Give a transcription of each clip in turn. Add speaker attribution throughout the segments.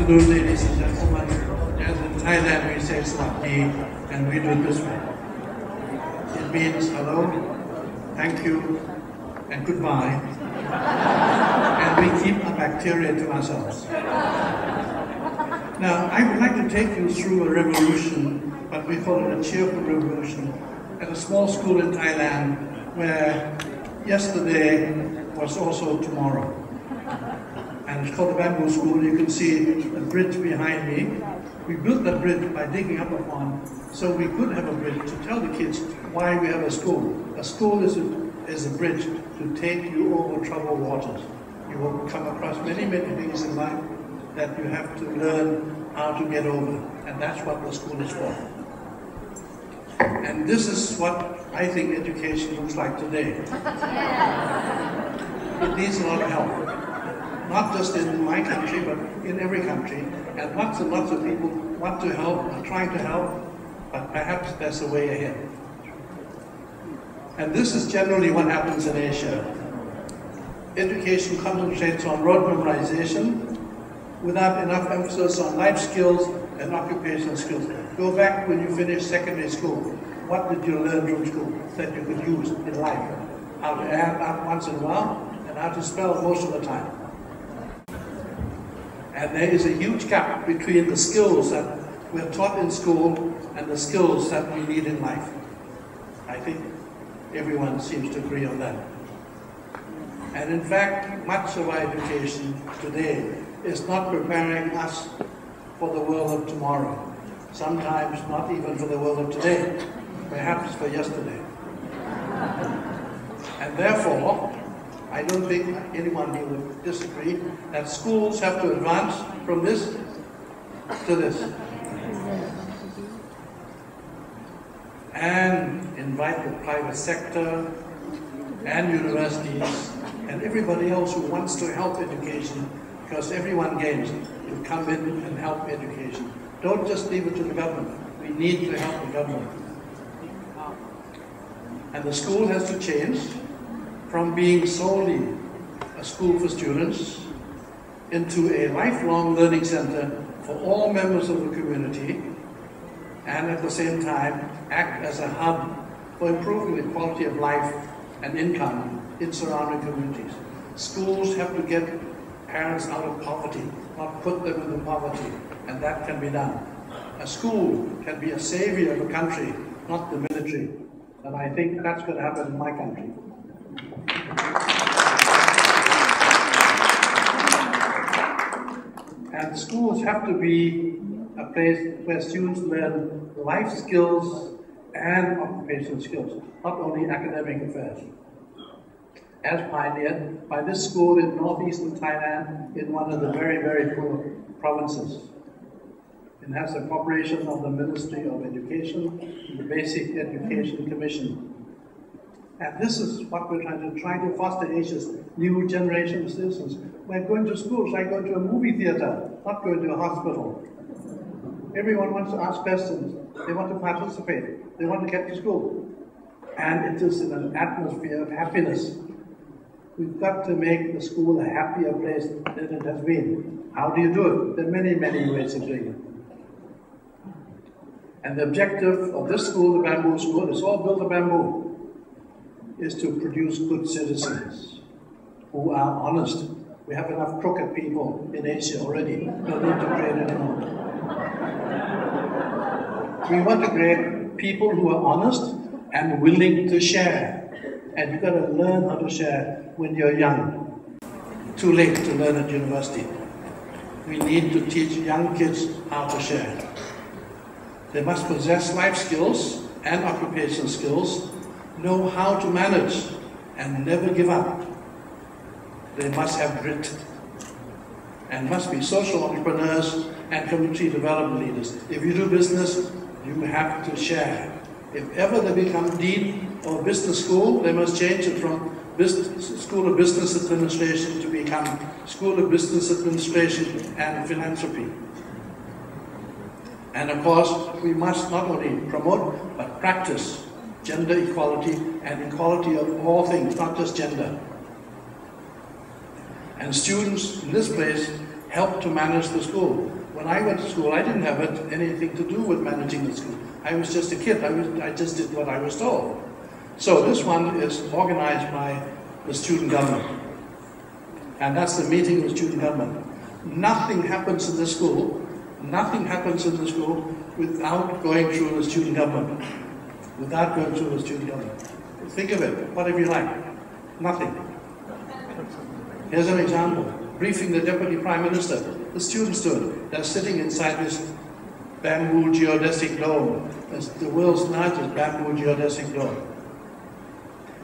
Speaker 1: afternoon, ladies and gentlemen. As in Thailand, we say "Sawasdee," and we do it this way. It means hello, thank you, and goodbye. And we keep a bacteria to ourselves. Now, I would like to take you through a revolution, but we call it a cheerful revolution, at a small school in Thailand where yesterday was also tomorrow. And it's called the Bamboo School. You can see the bridge behind me. We built that bridge by digging up a pond so we could have a bridge to tell the kids why we have a school. A school is a bridge to take you over troubled waters. You will come across many, many things in life that you have to learn how to get over. And that's what the school is for. And this is what I think education looks like today. It needs a lot of help. Not just in my country, but in every country. And lots and lots of people want to help, are trying to help, but perhaps there's a way ahead. And this is generally what happens in Asia. Education concentrates on rote memorization without enough emphasis on life skills and occupational skills. Go back when you finished secondary school. What did you learn from school that you could use in life? How to add up once in a while, and how to spell most of the time. And there is a huge gap between the skills that we're taught in school and the skills that we need in life. I think everyone seems to agree on that. And in fact, much of our education today is not preparing us for the world of tomorrow. Sometimes not even for the world of today, perhaps for yesterday. And therefore, I don't think anyone here would disagree that schools have to advance from this to this. And invite the private sector and universities and everybody else who wants to help education, because everyone gains. You come in and help education. Don't just leave it to the government. We need to help the government. And the school has to change from being solely a school for students into a lifelong learning center for all members of the community, and at the same time act as a hub for improving the quality of life and income in surrounding communities. Schools have to get parents out of poverty, not put them into poverty, and that can be done. A school can be a savior of a country, not the military, and I think that's going to happen in my country. And schools have to be a place where students learn life skills and occupational skills, not only academic affairs. As pioneered by this school in northeastern Thailand in one of the very, very poor provinces. It has the cooperation of the Ministry of Education and the Basic Education Commission. And this is what we're trying to foster Asia's new generation of citizens. We're going to schools like going to a movie theater, not going to a hospital. Everyone wants to ask questions. They want to participate. They want to get to school. And it is in an atmosphere of happiness. We've got to make the school a happier place than it has been. How do you do it? There are many, many ways of doing it. And the objective of this school, the Bamboo School, is all built of bamboo, is to produce good citizens who are honest. We have enough crooked people in Asia already. Don't need to create anymore. We want to create people who are honest and willing to share. And you've got to learn how to share when you're young. Too late to learn at university. We need to teach young kids how to share. They must possess life skills and occupational skills, know how to manage, and never give up. They must have grit, and must be social entrepreneurs and community development leaders. If you do business, you have to share. If ever they become dean or business school, they must change it from School of Business Administration to become School of Business Administration and Philanthropy. And of course, we must not only promote, but practice gender equality and equality of all things, not just gender. And students in this place help to manage the school. When I went to school, I didn't have anything to do with managing the school. I was just a kid. I just did what I was told. So this one is organized by the student government. And that's the meeting of the student government. Nothing happens in the school, without going through the student government. Without going through the student government. Think of it. What have you like? Nothing. Here's an example. Briefing the Deputy Prime Minister. The students do it. They're sitting inside this bamboo geodesic dome. It's the world's largest bamboo geodesic dome.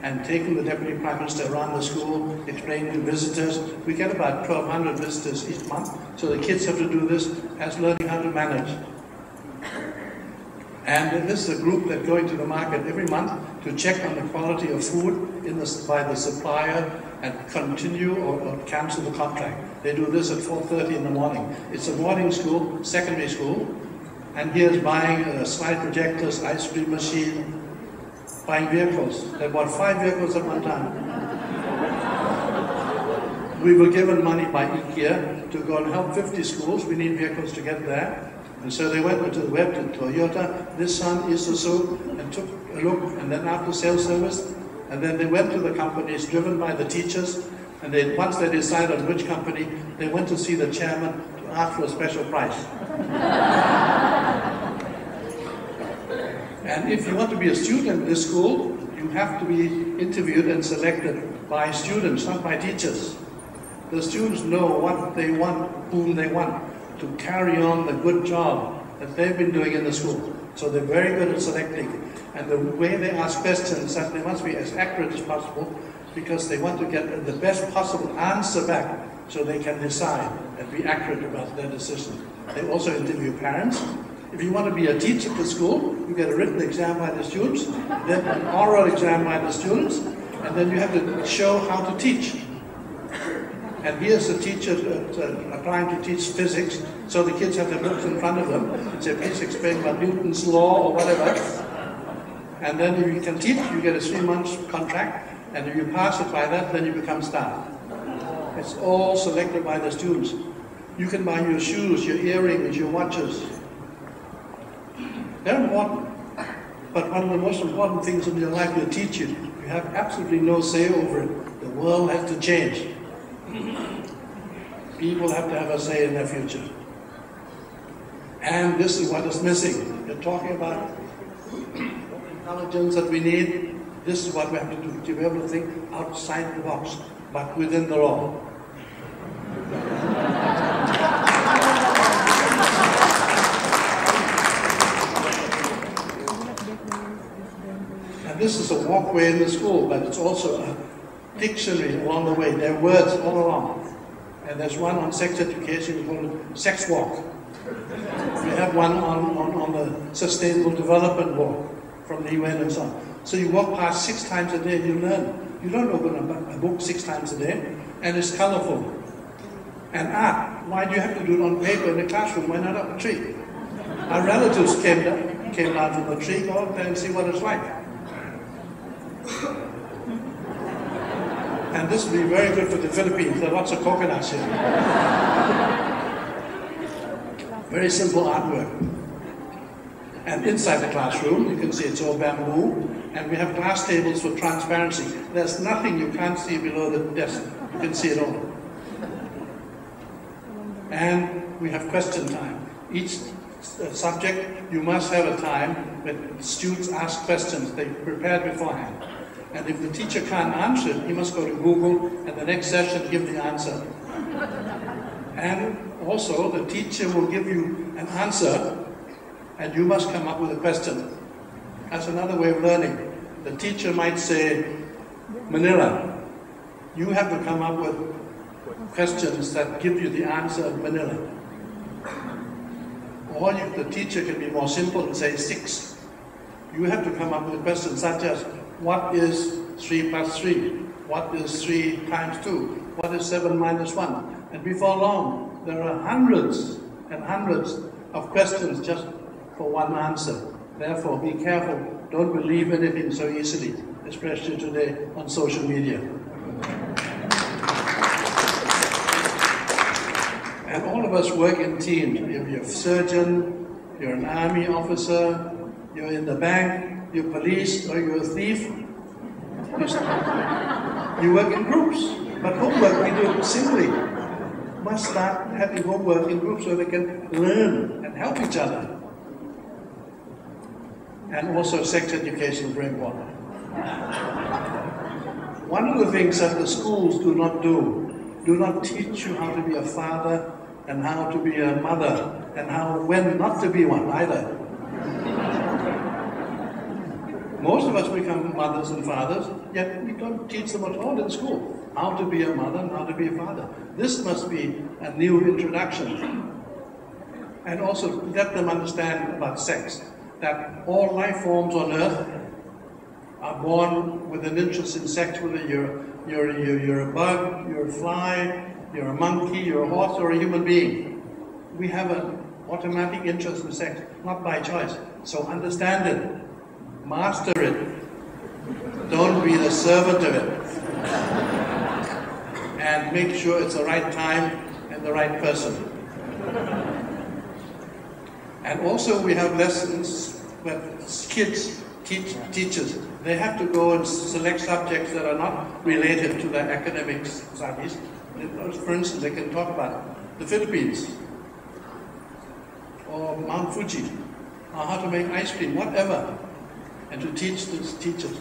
Speaker 1: And taking the Deputy Prime Minister around the school, explaining to visitors. We get about 1,200 visitors each month, so the kids have to do this as learning how to manage. And this is a group that go into the market every month to check on the quality of food by the supplier and continue or cancel the contract. They do this at 4:30 in the morning. It's a morning school, secondary school, and here's buying slide projectors, ice cream machine, buying vehicles. They bought 5 vehicles at one time. We were given money by IKEA to go and help 50 schools. We need vehicles to get there. And so they went to the web to Toyota, Nissan, Isuzu, and took a look, and then after sales service, and then they went to the companies driven by the teachers, and once they decided on which company, they went to see the chairman to ask for a special price. And if you want to be a student in this school, you have to be interviewed and selected by students, not by teachers. The students know what they want, whom they want, to carry on the good job that they've been doing in the school. So they're very good at selecting. And the way they ask questions, that they must be as accurate as possible, because they want to get the best possible answer back so they can decide and be accurate about their decision. They also interview parents. If you want to be a teacher at the school, you get a written exam by the students, then an oral exam by the students, and then you have to show how to teach. And here's a teacher trying to teach physics, so the kids have their books in front of them and say, please explain about Newton's law or whatever. And then if you can teach, you get a 3-month contract, and if you pass it by that, then you become staff. It's all selected by the students. You can buy your shoes, your earrings, your watches. They're important. But one of the most important things in your life will teach you. You have absolutely no say over it. The world has to change. People have to have a say in their future. And this is what is missing. You're talking about intelligence that we need. This is what we have to do, to be able to think outside the box, but within the law. And this is a walkway in the school, but it's also a dictionary along the way. There are words all along. And there's one on sex education called Sex Walk. We have one on the Sustainable Development Walk from the UN and so on. So you walk past 6 times a day and you learn. You don't open a book 6 times a day, and it's colorful. And art, why do you have to do it on paper in the classroom? Why not up a tree? Our relatives came down from the tree, go up there and see what it's like. And this will be very good for the Philippines. There are lots of coconuts here. Very simple artwork. And inside the classroom, you can see it's all bamboo. And we have glass tables for transparency. There's nothing you can't see below the desk. You can see it all. And we have question time. Each subject, you must have a time when students ask questions. They prepared beforehand. And if the teacher can't answer it, he must go to Google and the next session give the answer. And also, the teacher will give you an answer and you must come up with a question. That's another way of learning. The teacher might say, Manila. You have to come up with questions that give you the answer of Manila. Or the teacher can be more simple and say 6. You have to come up with questions such as, what is 3 plus 3? What is 3 times 2? What is 7 minus 1? And before long, there are hundreds and hundreds of questions just for one answer. Therefore, be careful. Don't believe anything so easily, especially today on social media. And all of us work in teams. If you're a surgeon, you're an army officer, you're in the bank, you're police, or you're a thief, you work in groups. But homework we do singly. Must start having homework in groups so they can learn and help each other. And also sex education is very important. One of the things that the schools do not teach you how to be a father and how to be a mother and when not to be one either. Most of us become mothers and fathers, yet we don't teach them at all in school how to be a mother and how to be a father. This must be a new introduction. And also let them understand about sex, that all life forms on earth are born with an interest in sex, whether you're a bug, you're a fly, you're a monkey, you're a horse, or a human being. We have an automatic interest in sex, not by choice. So understand it, master it, don't be the servant of it, and make sure it's the right time and the right person. And also we have lessons that kids, teachers, they have to go and select subjects that are not related to their academic studies. For instance, they can talk about the Philippines, or Mount Fuji, or how to make ice cream, whatever, and to teach the teachers.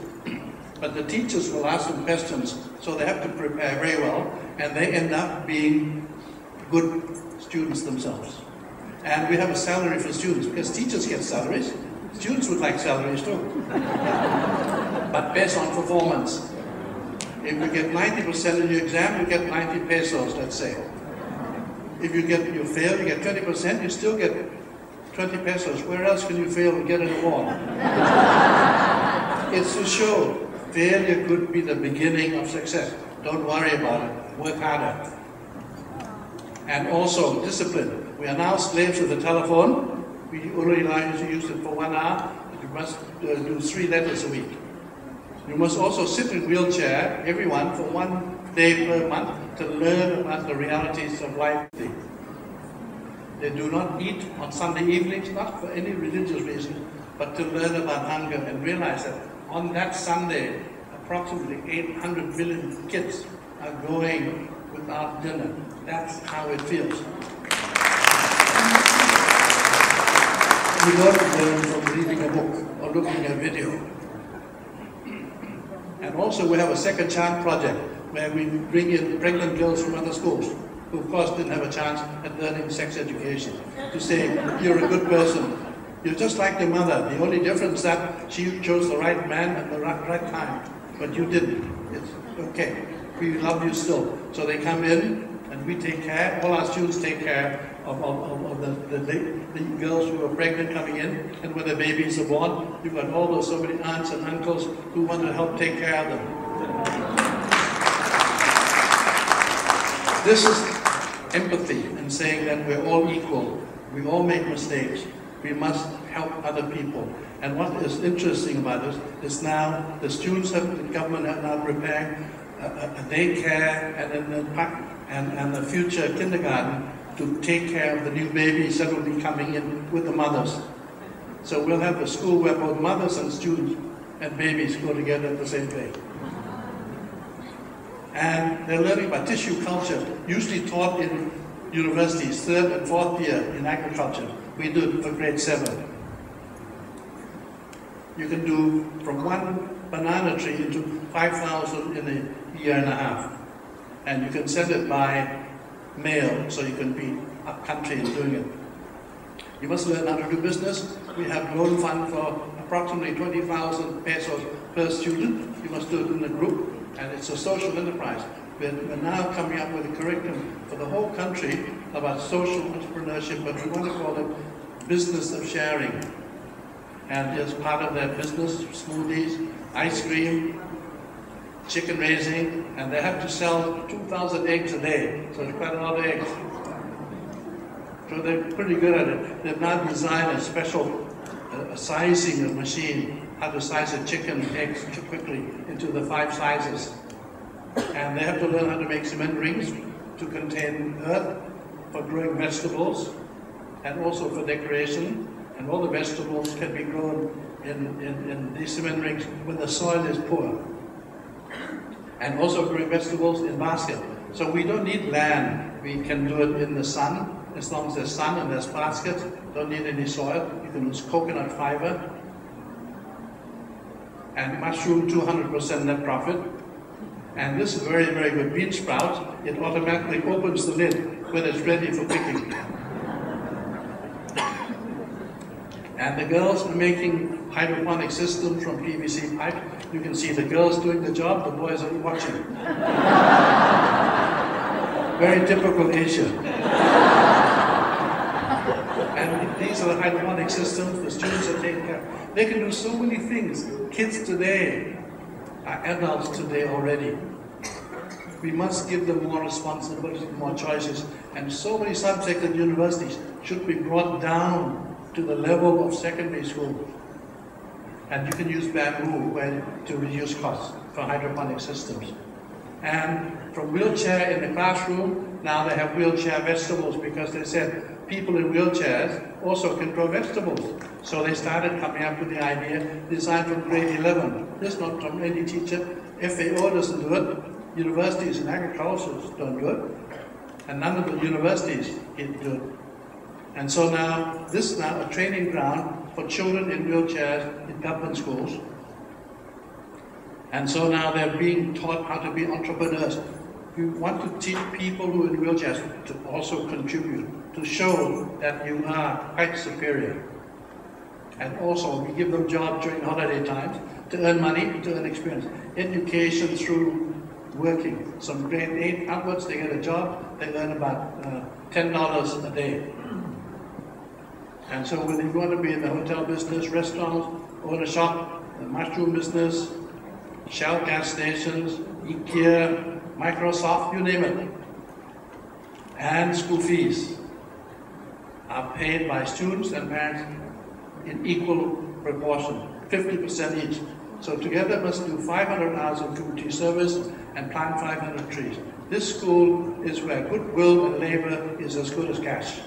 Speaker 1: But the teachers will ask them questions, so they have to prepare very well, and they end up being good students themselves. And we have a salary for students, because teachers get salaries. Students would like salaries too, but based on performance. If you get 90% in your exam, you get 90 pesos, let's say. If you fail, you get 20%, you still get 20 pesos. Where else can you fail and get an award? It's to show failure could be the beginning of success. Don't worry about it, work harder. And also discipline. We are now slaves of the telephone. We only like to use it for 1 hour. You must do 3 letters a week. You must also sit in a wheelchair, everyone, for 1 day per month to learn about the realities of life. They do not eat on Sunday evenings, not for any religious reason, but to learn about hunger and realize that on that Sunday, approximately 800 million kids are going without dinner. That's how it feels. We don't learn from reading a book or looking at a video. And also we have a second chance project where we bring in pregnant girls from other schools who of course didn't have a chance at learning sex education, to say, you're a good person. You're just like your mother. The only difference is that she chose the right man at the right time, but you didn't. It's okay. We love you still. So they come in and we take care, all our students take care of the girls who are pregnant coming in, and when the babies are born, you've got all those so many aunts and uncles who want to help take care of them. This is empathy and saying that we're all equal. We all make mistakes. We must help other people. And what is interesting about this is now the students have, the government have now preparing a daycare and the future kindergarten to take care of the new babies that will be coming in with the mothers. So we'll have a school where both mothers and students and babies go together at the same place. And they're learning about tissue culture, usually taught in universities, 3rd and 4th year in agriculture. We do it for grade 7. You can do from 1 banana tree into 5,000 in a year and a half. And you can send it by mail, so you can be up country in doing it. You must learn how to do business. We have loan fund for approximately 20,000 pesos per student. You must do it in a group, and it's a social enterprise. We're now coming up with a curriculum for the whole country about social entrepreneurship, but we want to call it business of sharing. And as part of that business, smoothies, ice cream, chicken raising, and they have to sell 2,000 eggs a day, so it's quite a lot of eggs. So they're pretty good at it. They've now designed a special sizing machine, how to size a chicken eggs quickly into the 5 sizes. And they have to learn how to make cement rings to contain earth, for growing vegetables and also for decoration. And all the vegetables can be grown in these cement rings when the soil is poor. And also growing vegetables in basket. So we don't need land. We can do it in the sun. As long as there's sun and there's baskets, don't need any soil. You can use coconut fiber. And mushroom, 200% net profit. And this is very, very good bean sprout. It automatically opens the lid when it's ready for picking. And the girls are making hydroponic systems from PVC pipe. You can see the girls doing the job, the boys are watching. Very typical Asia. And these are the hydroponic systems the students are taking care of. They can do so many things. Kids today are adults today already. We must give them more responsibility, more choices. And so many subjects at universities should be brought down to the level of secondary school. And you can use bamboo to reduce costs for hydroponic systems. And from wheelchair in the classroom, now they have wheelchair vegetables because they said people in wheelchairs also can grow vegetables. So they started coming up with the idea, designed from grade 11. This is not from any teacher. FAO doesn't do it. Universities and agriculture don't do it. And none of the universities do it. And so now, this is now a training ground for children in wheelchairs in government schools. And so now they're being taught how to be entrepreneurs. We want to teach people who are in wheelchairs to also contribute, to show that you are quite superior. And also, we give them jobs during holiday times to earn money, to earn experience. Education through working. Some grade 8 upwards, they get a job, they earn about $10 a day. And so when you want to be in the hotel business, restaurants, own a shop, the mushroom business, Shell gas stations, IKEA, Microsoft, you name it. And school fees are paid by students and parents in equal proportion, 50% each. So together must do 500 hours of community service and plant 500 trees. This school is where goodwill and labor is as good as cash.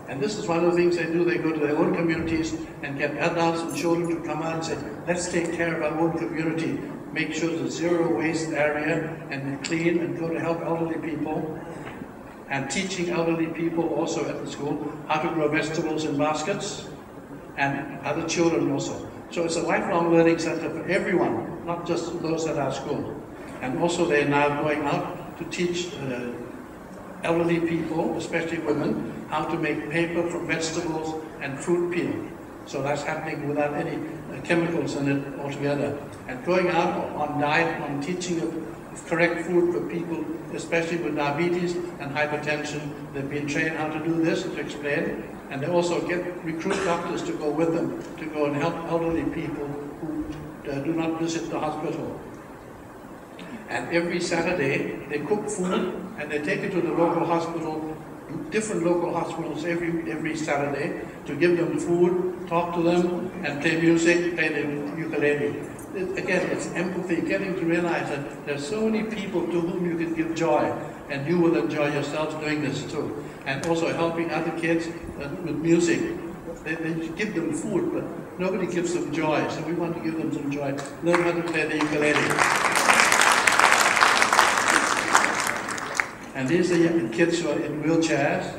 Speaker 1: And this is one of the things they do. They go to their own communities and get adults and children to come out and say, let's take care of our own community. Make sure it's a zero waste area and clean, and go to help elderly people. And teaching elderly people also at the school how to grow vegetables in baskets, and other children also. So it's a lifelong learning center for everyone, not just those at our school. And also they're now going out to teach elderly people, especially women, how to make paper from vegetables and fruit peel. So that's happening without any chemicals in it altogether. And going out on diet, on teaching of correct food for people, especially with diabetes and hypertension. They've been trained how to do this, to explain. And they also recruit doctors to go with them, to go and help elderly people who do not visit the hospital. And every Saturday, they cook food and they take it to the local hospital, different local hospitals every Saturday, to give them food, talk to them, and play music, play the ukulele. Again, it's empathy, getting to realize that there's so many people to whom you can give joy, and you will enjoy yourself doing this too. And also helping other kids with music. They give them food, but nobody gives them joy, so we want to give them some joy. Learn how to play the ukulele. And these are young kids who are in wheelchairs,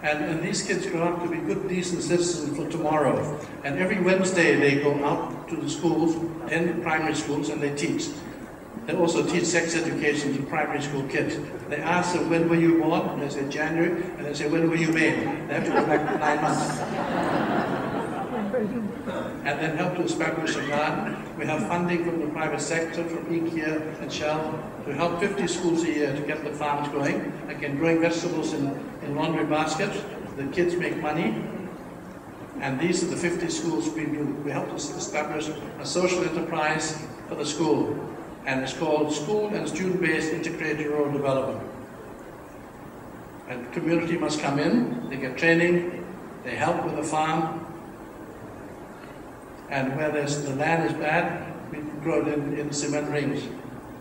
Speaker 1: and these kids grow up to be good, decent citizens for tomorrow. And every Wednesday they go out to the schools, 10 primary schools, and they teach. They also teach sex education to primary school kids. They ask them, when were you born? And they say January, and they say, when were you made? They have to go back 9 months. And then help to establish a garden. We have funding from the private sector, from IKEA and Shell, to help 50 schools a year to get the farms going. Again, growing vegetables in laundry baskets. The kids make money. And these are the 50 schools we do. We help to establish a social enterprise for the school. And it's called School and Student-Based Integrated Rural Development. And the community must come in, they get training, they help with the farm. And where the land is bad, we grow it in cement rings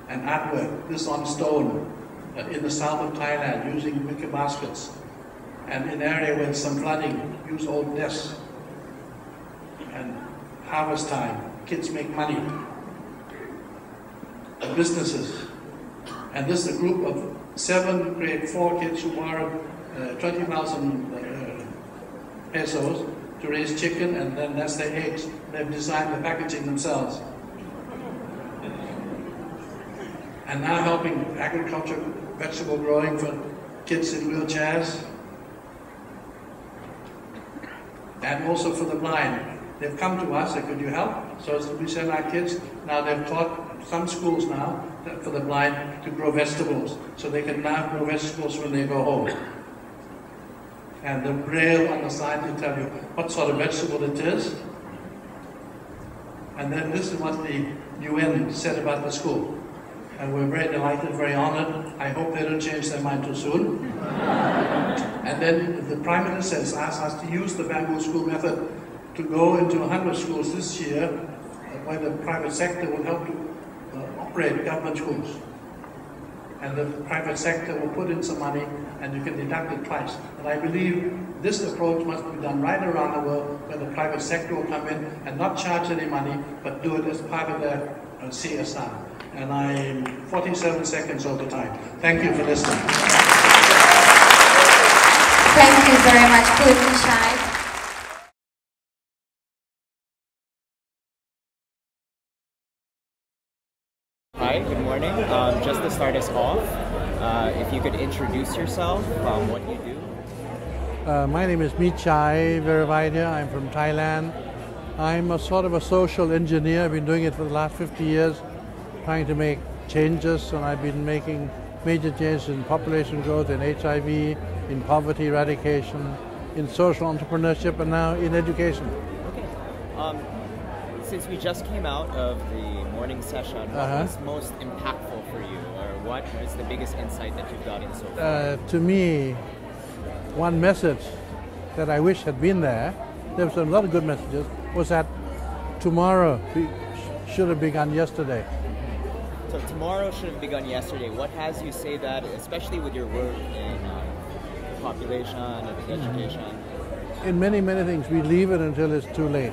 Speaker 1: and artwork, this on stone. in the south of Thailand using wicker baskets. And in an area with some flooding, use old nests. And harvest time, kids make money. Businesses. And this is a group of 7 grade 4 kids who borrowed 20,000 pesos to raise chicken, and then that's their eggs. They've designed the packaging themselves. And now helping agriculture, vegetable growing for kids in wheelchairs. And also for the blind. They've come to us, could you help? So we send our kids, now they've taught some schools now for the blind to grow vegetables. So they can now grow vegetables when they go home. And the braille on the side will tell you what sort of vegetable it is. And then this is what the UN said about the school. And we're very delighted, very honored. I hope they don't change their mind too soon. And then the Prime Minister has asked us to use the Bamboo School method to go into 100 schools this year, where the private sector will help to operate government schools. And the private sector will put in some money, and you can deduct it twice. And I believe this approach must be done right around the world, where the private sector will come in and not charge any money, but do it as part of their CSR. And I'm 47 seconds over time. Thank you for listening.
Speaker 2: Thank you very much, Khun Mechai.
Speaker 3: Hi, good morning. Just to start us off, if you could introduce yourself, what you do.
Speaker 4: My name is Mechai Viravaidya. I'm from Thailand. I'm a sort of a social engineer. I've been doing it for the last 50 years, trying to make changes, and I've been making major changes in population growth, in HIV, in poverty eradication, in social entrepreneurship, and now in education.
Speaker 3: Okay. Since we just came out of the morning session, what was most impactful for you, or what is the biggest insight that you've gotten so far?
Speaker 4: To me, one message that I wish had been there was a lot of good messages, was that tomorrow should have begun yesterday.
Speaker 3: So tomorrow should have begun yesterday. What has you say that, especially with your work in population and education?
Speaker 4: In many, many things, we leave it until it's too late.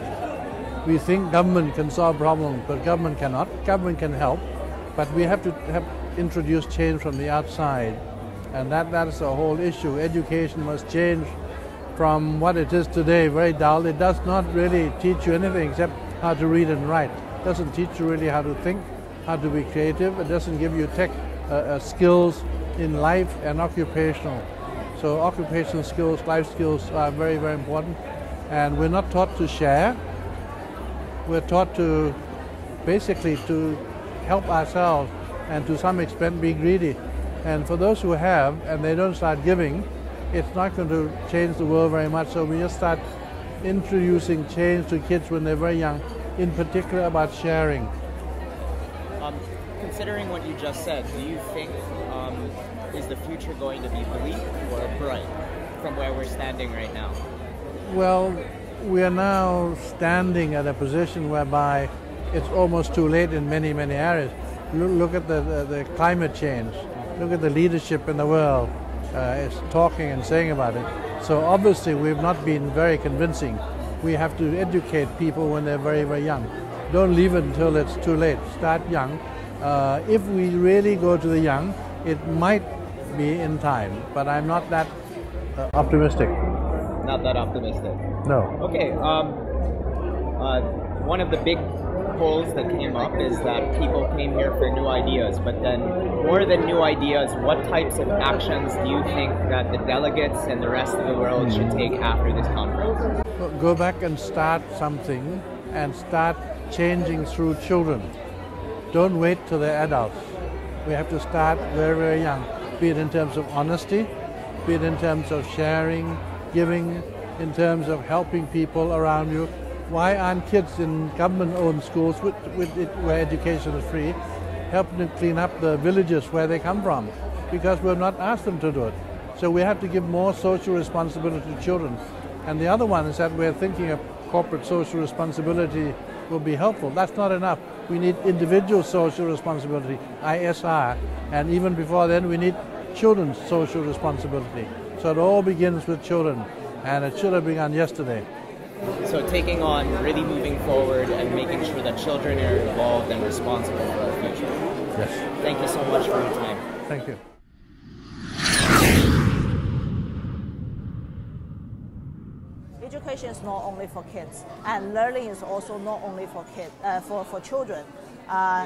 Speaker 4: We think government can solve problems, but government cannot. Government can help, but we have to introduce change from the outside. And that is the whole issue. Education must change from what it is today, very dull. It does not really teach you anything except how to read and write. It doesn't teach you really how to think, how to be creative. It doesn't give you tech skills in life and occupational. So occupational skills, life skills are very, very important. And we're not taught to share. We're taught to basically to help ourselves and to some extent be greedy. And for those who have and they don't start giving, it's not going to change the world very much. So we just start introducing change to kids when they're very young, in particular about sharing.
Speaker 3: Considering what you just said, do you think is the future going to be bleak or bright from where we're standing right now?
Speaker 4: Well, we are now standing at a position whereby it's almost too late in many, many areas. Look at the climate change. Look at the leadership in the world. It's talking and saying about it. So obviously we've not been very convincing. We have to educate people when they're very, very young. Don't leave it until it's too late. Start young. If we really go to the young, it might be in time, but I'm not that optimistic.
Speaker 3: Not that optimistic?
Speaker 4: No.
Speaker 3: Okay, one of the big polls that came up is that people came here for new ideas, but then more than new ideas, what types of actions do you think that the delegates and the rest of the world should take after this conference?
Speaker 4: Well, go back and start something and start changing through children. Don't wait till they're adults. We have to start very, very young, be it in terms of honesty, be it in terms of sharing, giving, in terms of helping people around you. Why aren't kids in government-owned schools where education is free, helping them clean up the villages where they come from? Because we've not asked them to do it. So we have to give more social responsibility to children. And the other one is that we're thinking of corporate social responsibility will be helpful. That's not enough. We need individual social responsibility, ISR. And even before then, we need children's social responsibility. So it all begins with children, and it should have begun yesterday.
Speaker 3: So taking on really moving forward and making sure that children are involved and responsible for our future.
Speaker 4: Yes.
Speaker 3: Thank you so much for your time.
Speaker 4: Thank you.
Speaker 5: Education is not only for kids, and learning is also not only for for children.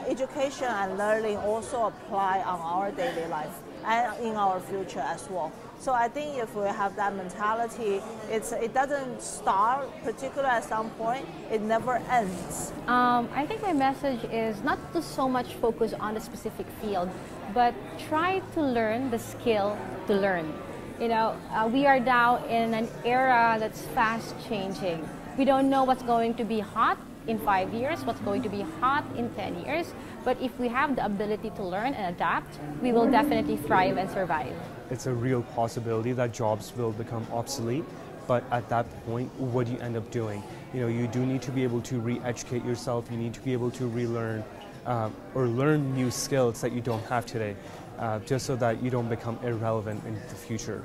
Speaker 5: Education and learning also apply on our daily life and in our future as well. So I think if we have that mentality, it doesn't start particularly at some point, it never ends.
Speaker 6: I think my message is not to so much focus on the specific field, but try to learn the skill to learn. You know, we are now in an era that's fast changing. We don't know what's going to be hot in 5 years, what's going to be hot in 10 years, but if we have the ability to learn and adapt, we will definitely thrive and survive.
Speaker 7: It's a real possibility that jobs will become obsolete, but at that point, what do you end up doing? You know, you do need to be able to re-educate yourself, you need to be able to relearn or learn new skills that you don't have today, just so that you don't become irrelevant in the future.